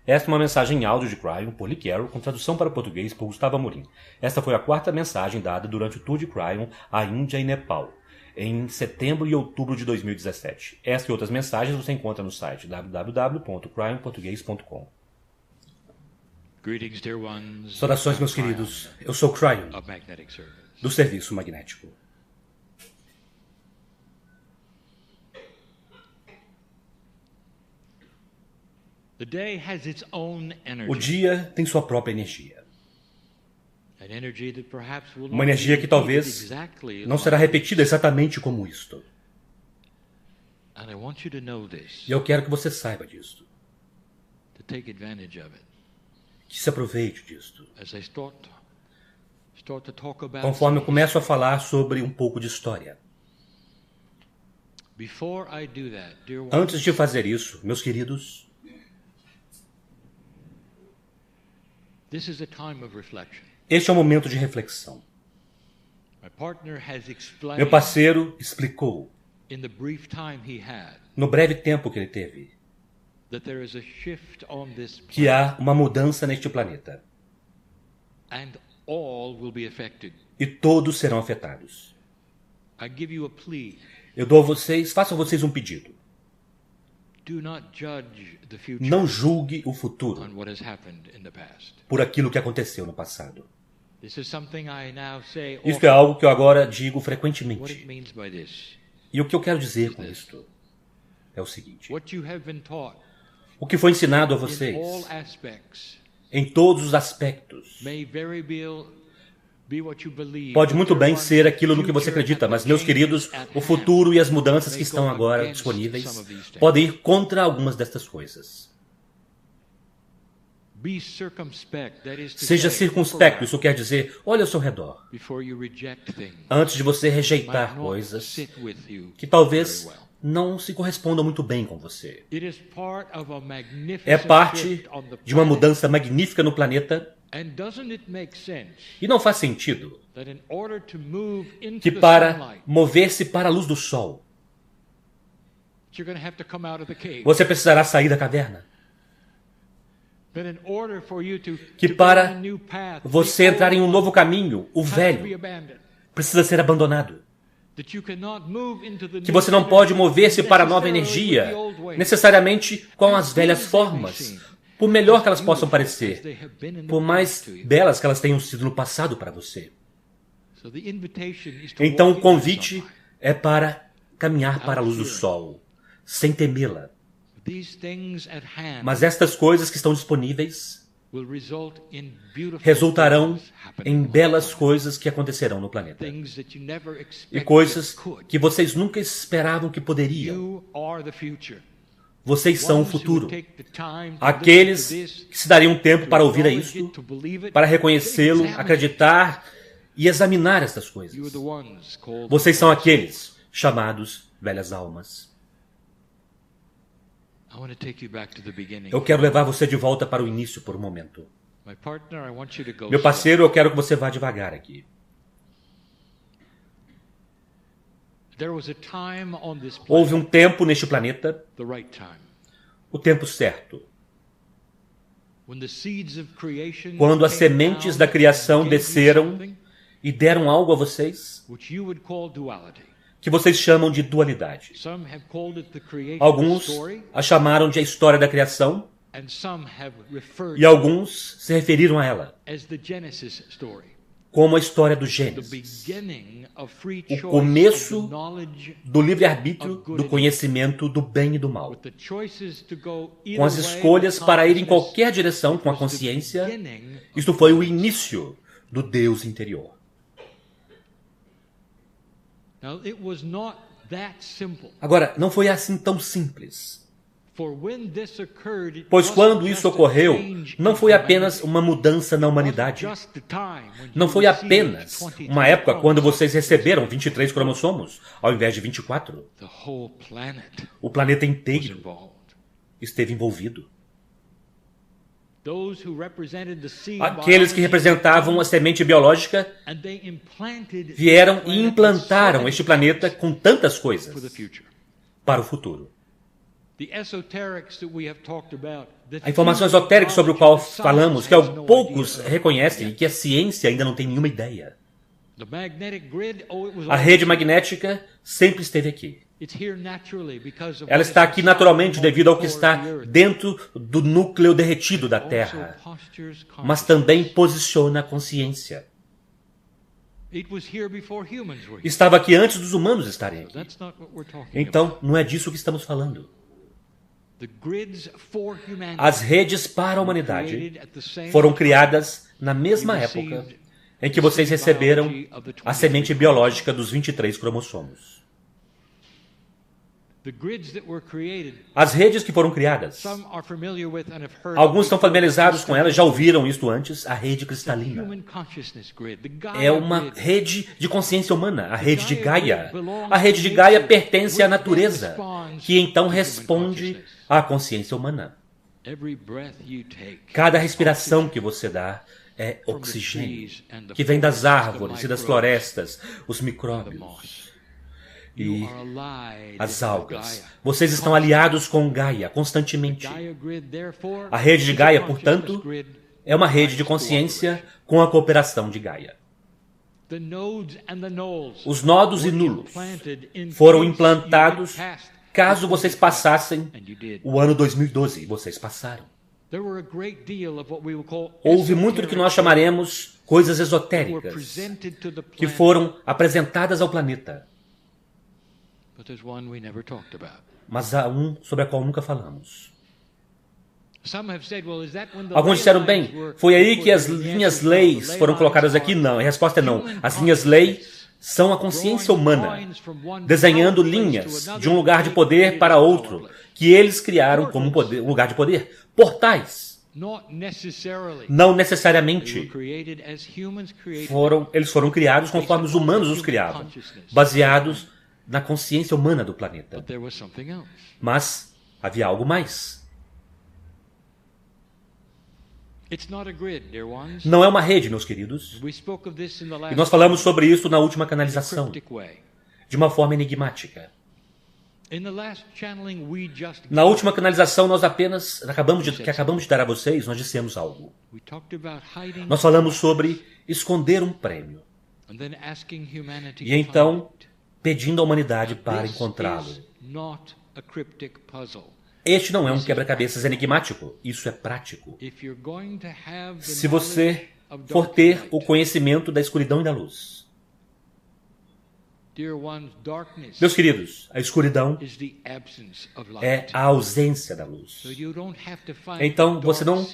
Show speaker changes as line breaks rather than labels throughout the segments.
Esta é uma mensagem em áudio de Cryon por Lee Carroll, com tradução para português por Gustavo Amorim. Esta foi a quarta mensagem dada durante o tour de Cryon à Índia e Nepal, em setembro e outubro de 2017. Esta e outras mensagens você encontra no site www.cryonportugues.com. Saudações, meus queridos. Eu sou Cryon, do Serviço Magnético. O dia tem sua própria energia. Uma energia que talvez não será repetida exatamente como isto. E eu quero que você saiba disto. Que se aproveite disto. Conforme eu começo a falar sobre um pouco de história. Antes de fazer isso, meus queridos, este é um momento de reflexão. Meu parceiro explicou, no breve tempo que ele teve, que há uma mudança neste planeta. E todos serão afetados. Eu dou a vocês, faço a vocês um pedido. Não julgue o futuro por aquilo que aconteceu no passado. Isto é algo que eu agora digo frequentemente. E o que eu quero dizer com isto é o seguinte. O que foi ensinado a vocês, em todos os aspectos, pode muito bem ser aquilo no que você acredita, mas, meus queridos, o futuro e as mudanças que estão agora disponíveis podem ir contra algumas destas coisas. Seja circunspecto, isso quer dizer, olhe ao seu redor, antes de você rejeitar coisas que talvez não se correspondam muito bem com você. É parte de uma mudança magnífica no planeta. E não faz sentido que para mover-se para a luz do sol, você precisará sair da caverna. Que para você entrar em um novo caminho, o velho precisa ser abandonado. Que você não pode mover-se para a nova energia, necessariamente com as velhas formas, por melhor que elas possam parecer, por mais belas que elas tenham sido no passado para você. Então o convite é para caminhar para a luz do sol, sem temê-la. Mas estas coisas que estão disponíveis resultarão em belas coisas que acontecerão no planeta. E coisas que vocês nunca esperavam que poderiam. Vocês são o futuro. Aqueles que se dariam tempo para ouvir isso, para reconhecê-lo, acreditar e examinar estas coisas. Vocês são aqueles chamados velhas almas. Eu quero levar você de volta para o início por um momento. Meu parceiro, eu quero que você vá devagar aqui. Houve um tempo neste planeta, o tempo certo, quando as sementes da criação desceram e deram algo a vocês, que vocês chamam de dualidade. Alguns a chamaram de a história da criação, e alguns se referiram a ela como a história do Gênesis, o começo do livre-arbítrio, do conhecimento do bem e do mal. Com as escolhas para ir em qualquer direção com a consciência, isto foi o início do Deus interior. Agora, não foi assim tão simples. Pois quando isso ocorreu, não foi apenas uma mudança na humanidade. Não foi apenas uma época quando vocês receberam 23 cromossomos, ao invés de 24. O planeta inteiro esteve envolvido. Aqueles que representavam a semente biológica vieram e implantaram este planeta com tantas coisas para o futuro. A informação esotérica sobre o qual falamos, que poucos reconhecem e que a ciência ainda não tem nenhuma ideia. A rede magnética sempre esteve aqui. Ela está aqui naturalmente devido ao que está dentro do núcleo derretido da Terra, mas também posiciona a consciência. Estava aqui antes dos humanos estarem aqui. Então, não é disso que estamos falando. As redes para a humanidade foram criadas na mesma época em que vocês receberam a semente biológica dos 23 cromossomos. As redes que foram criadas, alguns estão familiarizados com elas, já ouviram isto antes, a rede cristalina. É uma rede de consciência humana, a rede de Gaia. A rede de Gaia pertence à natureza, que então responde à consciência humana. Cada respiração que você dá é oxigênio, que vem das árvores e das florestas, os micróbios e as algas. Vocês estão aliados com Gaia constantemente. A rede de Gaia, portanto, é uma rede de consciência com a cooperação de Gaia. Os nodos e nulos foram implantados caso vocês passassem o ano 2012. Vocês passaram. Houve muito do que nós chamaremos coisas esotéricas que foram apresentadas ao planeta. Mas há um sobre a qual nunca falamos. Alguns disseram, bem, foi aí que as linhas-leis foram colocadas aqui? Não, a resposta é não. As linhas-leis são a consciência humana, desenhando linhas de um lugar de poder para outro, que eles criaram como um lugar de poder. Portais. Não necessariamente. Eles foram criados conforme os humanos os criavam, baseados na consciência humana do planeta. Mas havia algo mais. Não é uma rede, meus queridos. E nós falamos sobre isso na última canalização, de uma forma enigmática. Na última canalização, nós acabamos de dar a vocês, nós dissemos algo. Nós falamos sobre esconder um prêmio. E então, pedindo à humanidade para encontrá-lo. Este não é um quebra-cabeças enigmático, isso é prático. Se você for ter o conhecimento da escuridão e da luz. Meus queridos, a escuridão é a ausência da luz. Então, você não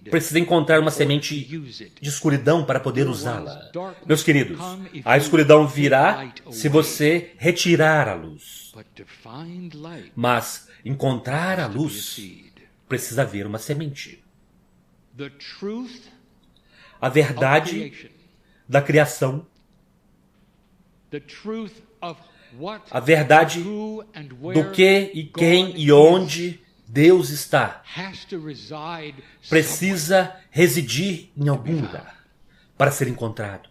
precisa encontrar uma semente de escuridão para poder usá-la. Meus queridos, a escuridão virá se você retirar a luz. Mas encontrar a luz precisa haver uma semente. A verdade da criação, a verdade do que e quem e onde Deus está, precisa residir em algum lugar para ser encontrado.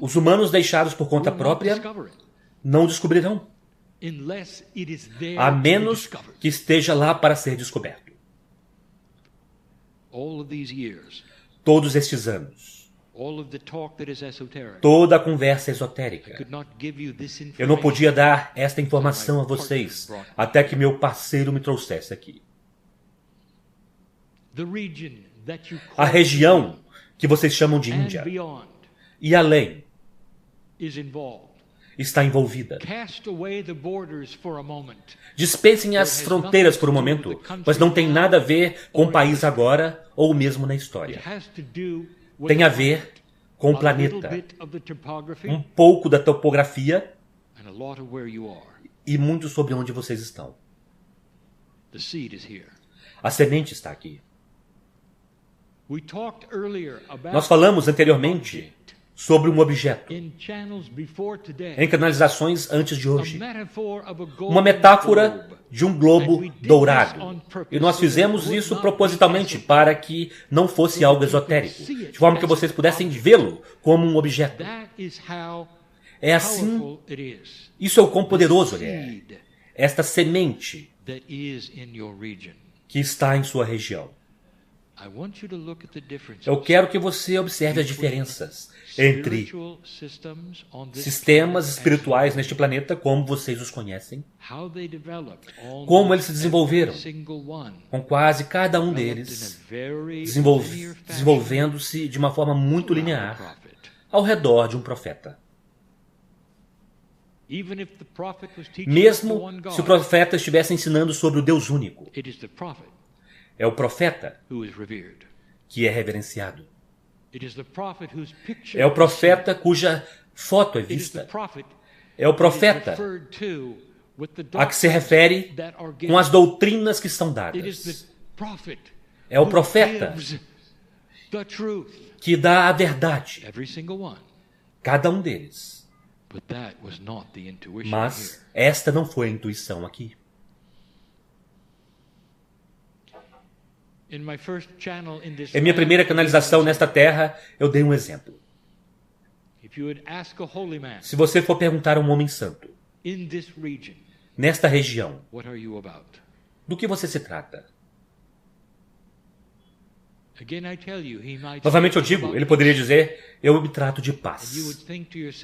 Os humanos deixados por conta própria não descobrirão, a menos que esteja lá para ser descoberto. Todos estes anos, toda a conversa esotérica. Eu não podia dar esta informação a vocês até que meu parceiro me trouxesse aqui. A região que vocês chamam de Índia e além está envolvida. Dispensem as fronteiras por um momento, pois não tem nada a ver com o país agora ou mesmo na história. Tem a ver com o planeta, um pouco da topografia e muito sobre onde vocês estão. A semente está aqui. Nós falamos anteriormente sobre um objeto em canalizações antes de hoje. Uma metáfora de um globo dourado. E nós fizemos isso propositalmente para que não fosse algo esotérico, de forma que vocês pudessem vê-lo como um objeto. É assim, isso é o quão poderoso ele é. esta semente que está em sua região. Eu quero que você observe as diferenças entre sistemas espirituais neste planeta, como vocês os conhecem, como eles se desenvolveram, com quase cada um deles desenvolvendo-se de uma forma muito linear ao redor de um profeta. Mesmo se o profeta estivesse ensinando sobre o Deus único, é o profeta que é reverenciado. É o profeta cuja foto é vista. É o profeta a que se refere com as doutrinas que são dadas. É o profeta que dá a verdade. Cada um deles. Mas esta não foi a intuição aqui. Em minha primeira canalização nesta terra, eu dei um exemplo. Se você for perguntar a um homem santo, nesta região, do que você se trata? Novamente eu digo, ele poderia dizer, eu me trato de paz.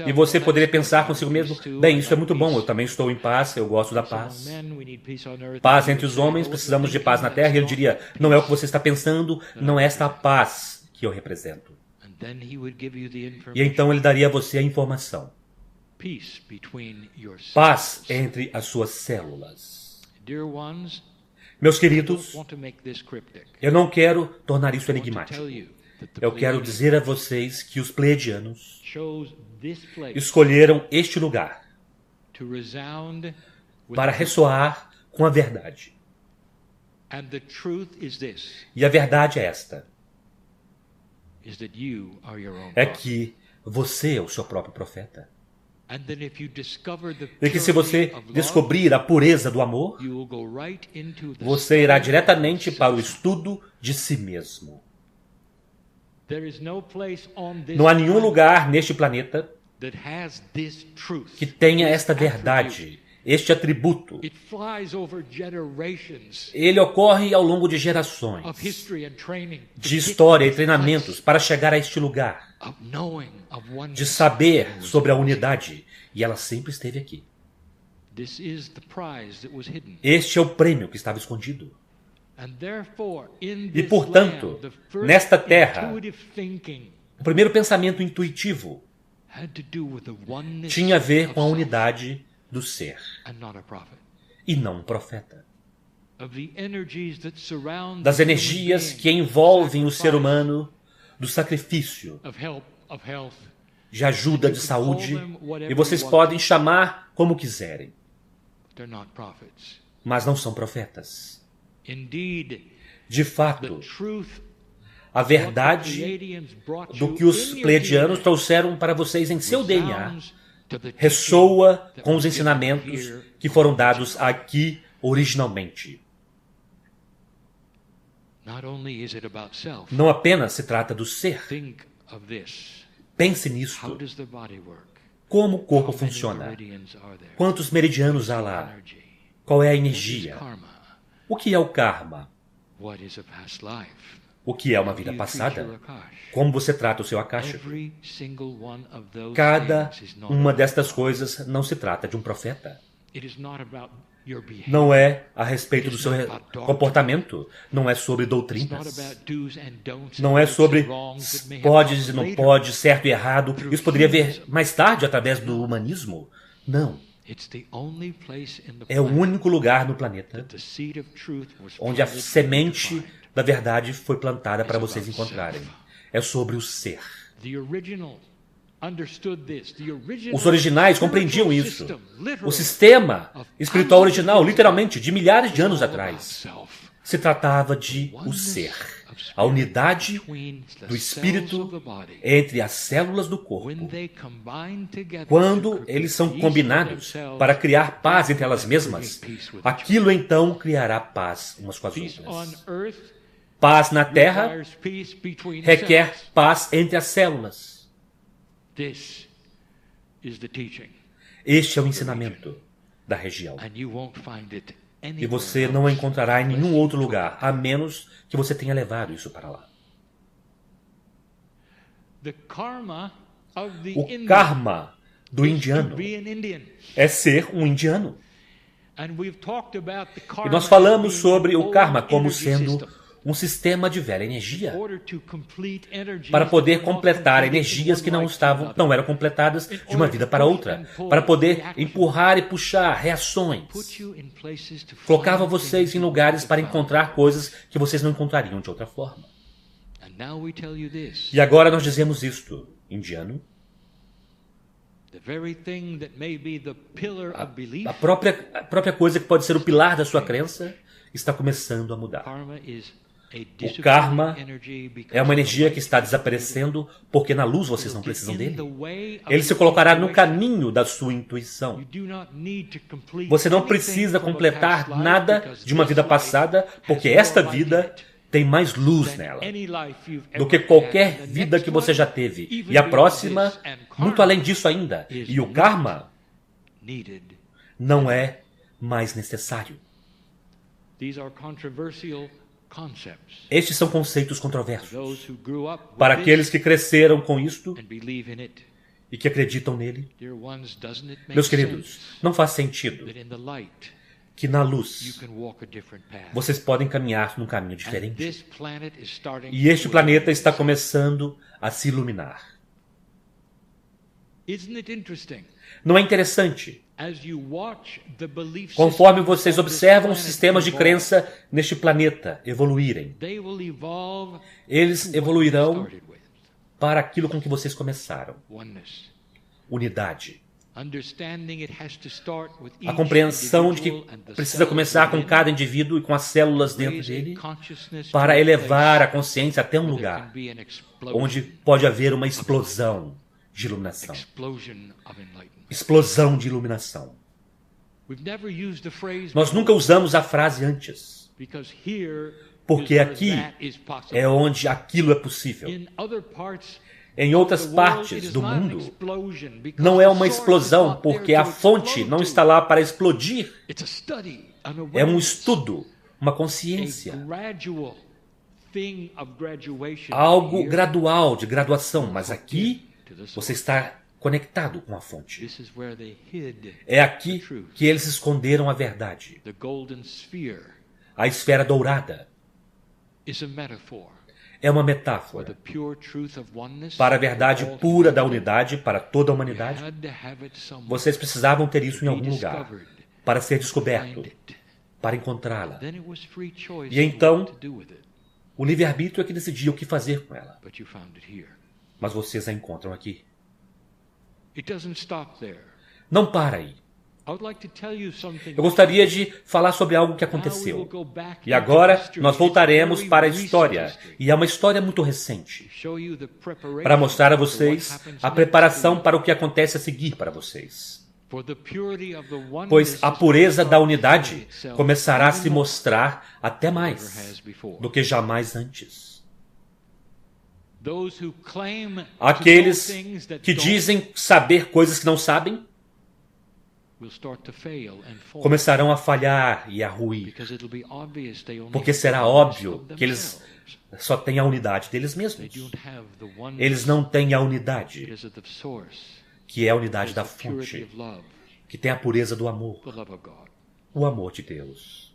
E você poderia pensar consigo mesmo, bem, isso é muito bom, eu também estou em paz, eu gosto da paz. Paz entre os homens, precisamos de paz na terra. E ele diria, não é o que você está pensando, não é esta a paz que eu represento. E então ele daria a você a informação. Paz entre as suas células. Meus queridos, eu não quero tornar isso enigmático. Eu quero dizer a vocês que os pleiadianos escolheram este lugar para ressoar com a verdade. E a verdade é esta. É que você é o seu próprio profeta. E que se você descobrir a pureza do amor, você irá diretamente para o estudo de si mesmo. Não há nenhum lugar neste planeta que tenha esta verdade, este atributo. Ele ocorre ao longo de gerações, de história e treinamentos para chegar a este lugar, de saber sobre a unidade, e ela sempre esteve aqui. Este é o prêmio que estava escondido. E, portanto, nesta terra, o primeiro pensamento intuitivo tinha a ver com a unidade do ser, e não um profeta. Das energias que envolvem o ser humano, do sacrifício, de ajuda, de saúde, e vocês podem chamar como quiserem, mas não são profetas. De fato, a verdade do que os pleiadianos trouxeram para vocês em seu DNA ressoa com os ensinamentos que foram dados aqui originalmente. Não apenas se trata do ser. Pense nisto. Como o corpo funciona? Quantos meridianos há lá? Qual é a energia? O que é o karma? O que é uma vida passada? Como você trata o seu akasha? Cada uma destas coisas não se trata de um profeta. Não é a respeito do seu comportamento. Não é sobre doutrinas. Não é sobre pode e não pode, certo e errado. Isso poderia vir mais tarde através do humanismo. Não. É o único lugar no planeta onde a semente da verdade foi plantada para vocês encontrarem. É sobre o ser. Os originais compreendiam isso. O sistema espiritual original, literalmente, de milhares de anos atrás, se tratava de o ser. A unidade do espírito entre as células do corpo. Quando eles são combinados para criar paz entre elas mesmas, aquilo então criará paz umas com as outras. Paz na terra requer paz entre as células. Este é o ensinamento da região. E você não a encontrará em nenhum outro lugar, a menos que você tenha levado isso para lá. O karma do indiano é ser um indiano. E nós falamos sobre o karma como sendo um sistema de velha energia para poder completar energias que não eram completadas de uma vida para outra, para poder empurrar e puxar reações. Colocava vocês em lugares para encontrar coisas que vocês não encontrariam de outra forma. E agora nós dizemos isto, indiano. A própria coisa que pode ser o pilar da sua crença está começando a mudar. O karma é uma energia que está desaparecendo porque na luz vocês não precisam dele. Ele se colocará no caminho da sua intuição. Você não precisa completar nada de uma vida passada porque esta vida tem mais luz nela do que qualquer vida que você já teve. E a próxima, muito além disso ainda. E o karma não é mais necessário. Estes são conceitos controversos. Para aqueles que cresceram com isto e que acreditam nele, meus queridos, não faz sentido que na luz vocês podem caminhar num caminho diferente. E este planeta está começando a se iluminar. Não é interessante? Conforme vocês observam os sistemas de crença neste planeta evoluírem, eles evoluirão para aquilo com que vocês começaram. Unidade. A compreensão de que precisa começar com cada indivíduo e com as células dentro dele para elevar a consciência até um lugar onde pode haver uma explosão de iluminação. Explosão de iluminação. Nós nunca usamos a frase antes, porque aqui é onde aquilo é possível. Em outras partes do mundo, não é uma explosão, porque a fonte não está lá para explodir. É um estudo, uma consciência. Algo gradual, de graduação. Mas aqui, você está conectado com a fonte. É aqui que eles esconderam a verdade. A esfera dourada é uma metáfora para a verdade pura da unidade para toda a humanidade. Vocês precisavam ter isso em algum lugar para ser descoberto, para encontrá-la. E então, o livre-arbítrio é que decidia o que fazer com ela. Mas vocês a encontram aqui. Não para aí. Eu gostaria de falar sobre algo que aconteceu. E agora nós voltaremos para a história. E é uma história muito recente. Para mostrar a vocês a preparação para o que acontece a seguir para vocês. Pois a pureza da unidade começará a se mostrar até mais do que jamais antes. Aqueles que dizem saber coisas que não sabem começarão a falhar e a ruir, porque será óbvio que eles só têm a unidade deles mesmos. Eles não têm a unidade, que é a unidade da fonte, que tem a pureza do amor, o amor de Deus.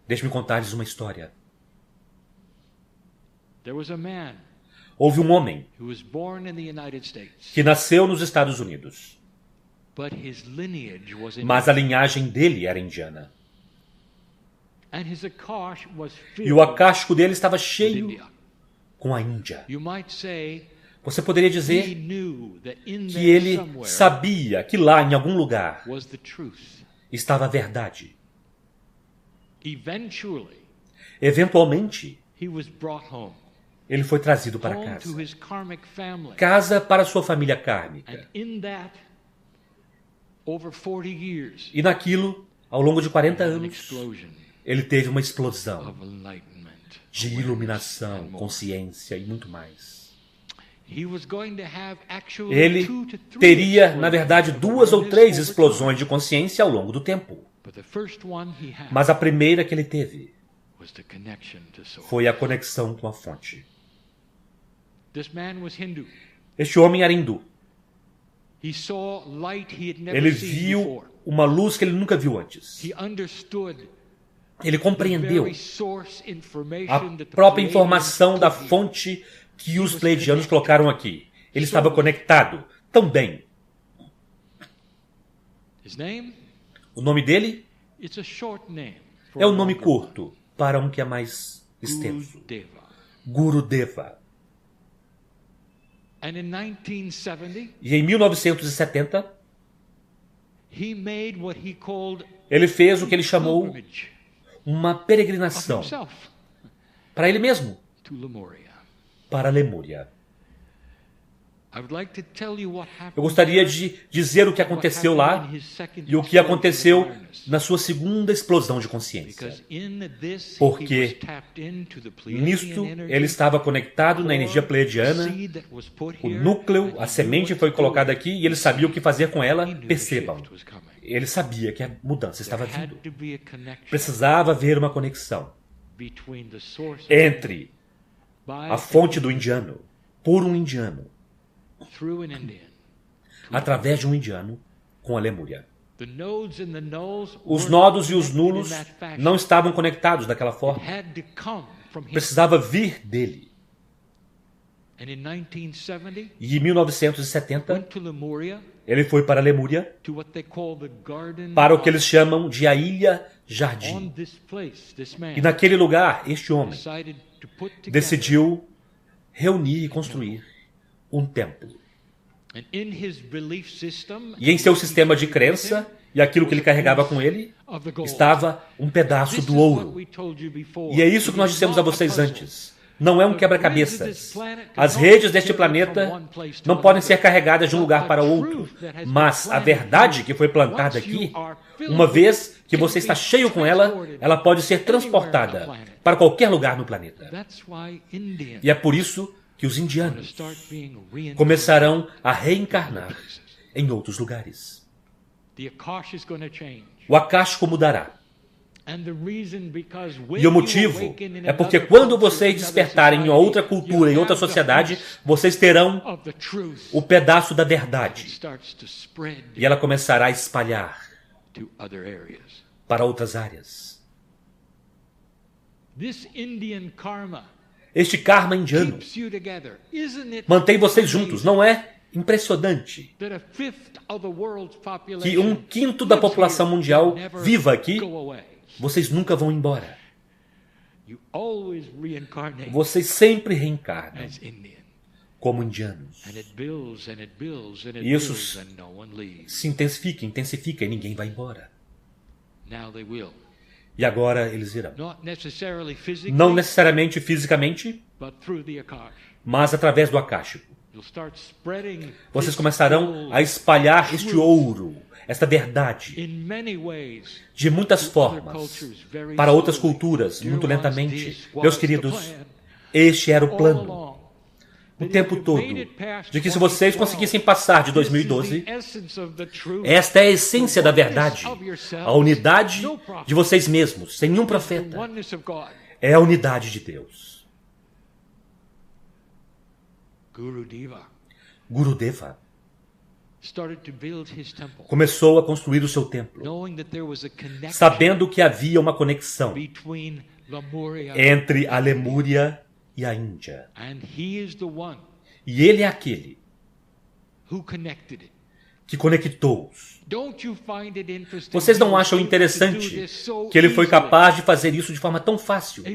Deixe-me contar-lhes uma história. Houve um homem que nasceu nos Estados Unidos, mas a linhagem dele era indiana. E o akáshico dele estava cheio com a Índia. Você poderia dizer que ele sabia que lá, em algum lugar, estava a verdade. Eventualmente, ele foi trazido para casa. Casa para sua família kármica. E naquilo, ao longo de 40 anos, ele teve uma explosão de iluminação, consciência e muito mais. Ele teria, na verdade, 2 ou 3 explosões de consciência ao longo do tempo. Mas a primeira que ele teve foi a conexão com a fonte. Este homem era hindu. Ele viu uma luz que ele nunca viu antes. Ele compreendeu a própria informação da fonte que os pleiadianos colocaram aqui. Ele estava conectado também. O nome dele é um nome curto para um que é mais extenso. Gurudeva. E em 1970, ele fez o que ele chamou uma peregrinação para ele mesmo, para Lemúria. Eu gostaria de dizer o que aconteceu lá e o que aconteceu na sua segunda explosão de consciência. Porque nisto ele estava conectado na energia pleiadiana, o núcleo, a semente foi colocada aqui e ele sabia o que fazer com ela. Percebam, ele sabia que a mudança estava vindo. Precisava haver uma conexão entre a fonte do indiano, por um indiano, através de um indiano com a Lemúria. Os nodos e os nulos não estavam conectados daquela forma. Precisava vir dele. E em 1970, ele foi para a Lemúria, para o que eles chamam de a Ilha Jardim. E naquele lugar, este homem decidiu reunir e construir um templo. E em seu sistema de crença, e aquilo que ele carregava com ele, estava um pedaço do ouro. E é isso que nós dissemos a vocês antes. Não é um quebra-cabeças. As redes deste planeta não podem ser carregadas de um lugar para outro. Mas a verdade que foi plantada aqui, uma vez que você está cheio com ela, ela pode ser transportada para qualquer lugar no planeta. E é por isso que os indianos começarão a reencarnar em outros lugares. O akáshico mudará. E o motivo é porque quando vocês despertarem em outra cultura, em outra sociedade, vocês terão o pedaço da verdade. E ela começará a espalhar para outras áreas. Este karma indiano mantém vocês juntos, não é impressionante que 1/5 da população mundial viva aqui? Vocês nunca vão embora. Vocês sempre reencarnam como indianos. E isso se intensifica e ninguém vai embora. E agora eles irão. Não necessariamente fisicamente, mas através do akáshico. Vocês começarão a espalhar este ouro, esta verdade, de muitas formas, para outras culturas, muito lentamente. Meus queridos, este era o plano, o tempo todo, de que se vocês conseguissem passar de 2012, esta é a essência da verdade, a unidade de vocês mesmos, sem nenhum profeta. É a unidade de Deus. Gurudeva começou a construir o seu templo, sabendo que havia uma conexão entre a Lemúria e a Índia. E ele é aquele que conectou-os. Vocês não acham interessante que ele foi capaz de fazer isso de forma tão fácil?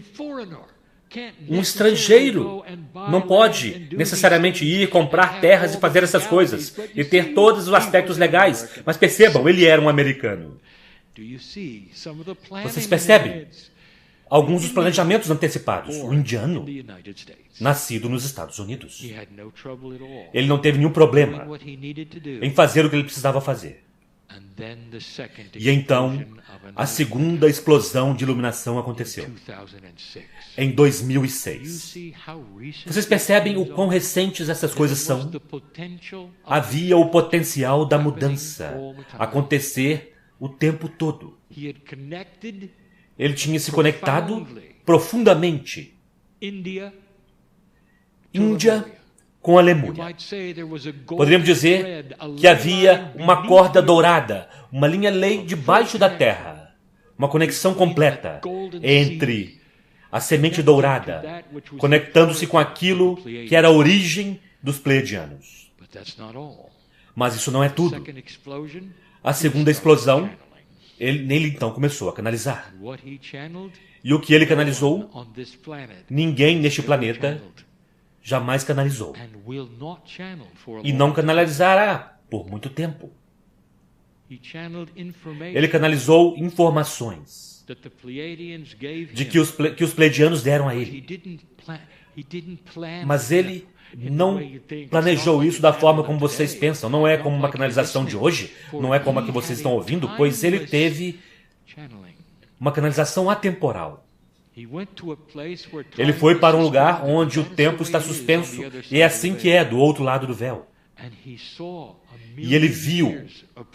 Um estrangeiro não pode necessariamente ir comprar terras e fazer essas coisas e ter todos os aspectos legais. Mas percebam, ele era um americano. Vocês percebem alguns dos planejamentos antecipados? O indiano, nascido nos Estados Unidos. Ele não teve nenhum problema em fazer o que ele precisava fazer. E então, a segunda explosão de iluminação aconteceu, em 2006. Vocês percebem o quão recentes essas coisas são? Havia o potencial da mudança acontecer o tempo todo. Ele tinha se conectado profundamente. Índia com a Lemúria. Poderíamos dizer que havia uma corda dourada, uma linha lei debaixo da terra, uma conexão completa entre a semente dourada, conectando-se com aquilo que era a origem dos Pleiadianos. Mas isso não é tudo. A segunda explosão, nele então começou a canalizar. E o que ele canalizou, ninguém neste planeta jamais canalizou. E não canalizará por muito tempo. Ele canalizou informações de que os Pleiadianos deram a ele. Mas ele não planejou isso da forma como vocês pensam. Não é como uma canalização de hoje. Não é como a que vocês estão ouvindo, pois ele teve uma canalização atemporal. Ele foi para um lugar onde o tempo está suspenso, e é assim que é do outro lado do véu. E ele viu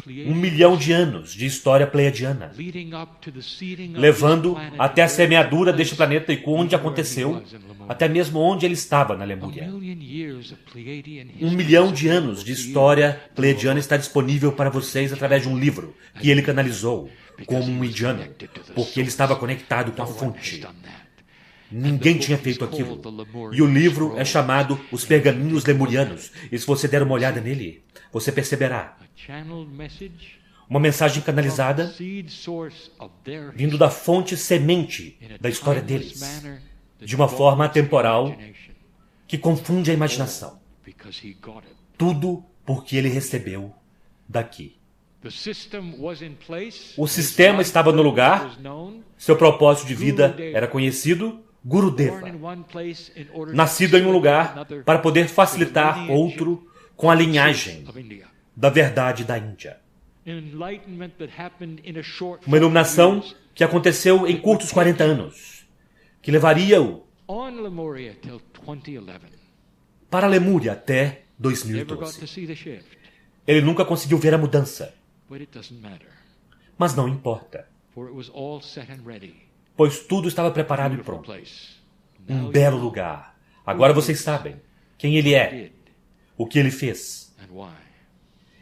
1 milhão de anos de história pleiadiana, levando até a semeadura deste planeta e onde aconteceu, até mesmo onde ele estava na Lemúria. 1 milhão de anos de história pleiadiana está disponível para vocês através de um livro que ele canalizou como um indiano, porque ele estava conectado com a fonte. Ninguém tinha feito aquilo. E o livro é chamado Os Pergaminhos Lemurianos. E se você der uma olhada nele, você perceberá uma mensagem canalizada vindo da fonte semente da história deles, de uma forma atemporal que confunde a imaginação. Tudo porque ele recebeu daqui. O sistema estava no lugar, seu propósito de vida era conhecido, Gurudeva, nascido em um lugar para poder facilitar outro com a linhagem da verdade da Índia. Uma iluminação que aconteceu em curtos 40 anos, que levaria-o para a Lemúria até 2012. Ele nunca conseguiu ver a mudança. Mas não importa, pois tudo estava preparado e pronto. Um belo lugar. Agora vocês sabem quem ele é, o que ele fez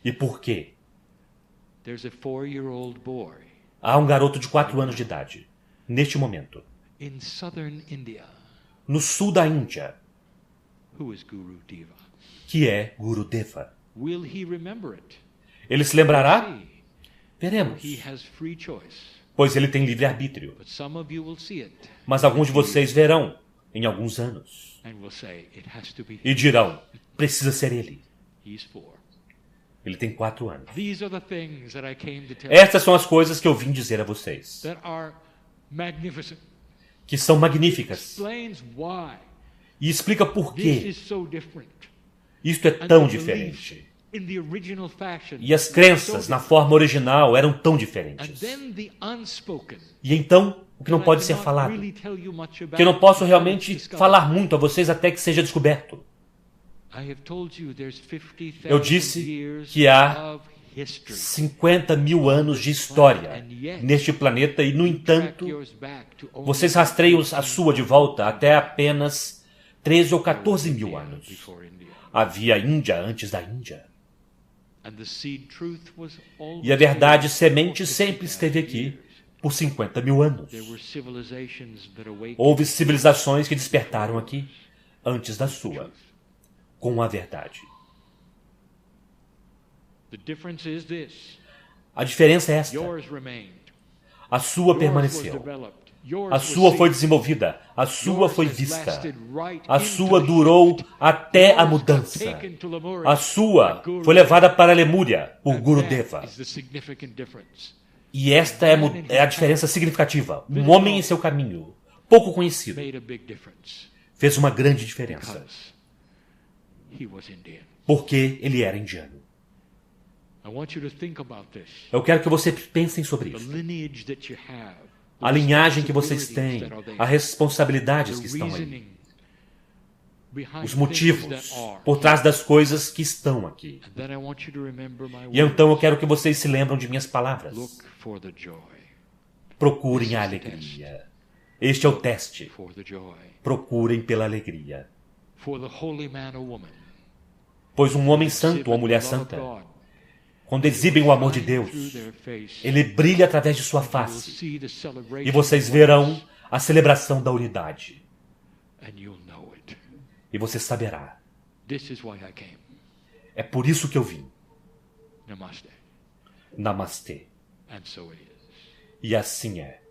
e por quê. Há um garoto de 4 anos de idade, neste momento, no sul da Índia, que é Gurudeva. Ele se lembrará? Veremos. Pois ele tem livre-arbítrio. Mas alguns de vocês verão em alguns anos e dirão, precisa ser ele. Ele tem 4 anos. Estas são as coisas que eu vim dizer a vocês, que são magníficas, e explica por que isto é tão diferente. E as crenças na forma original eram tão diferentes. E então, o que não pode ser falado, que eu não posso realmente falar muito a vocês até que seja descoberto. Eu disse que há 50 mil anos de história neste planeta e, no entanto, vocês rastreiam a sua de volta até apenas 13 ou 14 mil anos. Havia Índia antes da Índia. E a verdade semente sempre esteve aqui por 50 mil anos. Houve civilizações que despertaram aqui antes da sua, com a verdade. A diferença é esta. A sua permaneceu. A sua foi desenvolvida. A sua foi vista. A sua durou até a mudança. A sua foi levada para a Lemúria por Gurudeva. E esta é a diferença significativa. Um homem em seu caminho, pouco conhecido, fez uma grande diferença. Porque ele era indiano. Eu quero que vocês pensem sobre isso. A linhagem que vocês têm, as responsabilidades que estão aí, os motivos por trás das coisas que estão aqui. E então eu quero que vocês se lembram de minhas palavras. Procurem a alegria. Este é o teste. Procurem pela alegria. Pois um homem santo ou mulher santa, quando exibem o amor de Deus, ele brilha através de sua face. E vocês verão a celebração da unidade. E você saberá. É por isso que eu vim. Namastê. E assim é.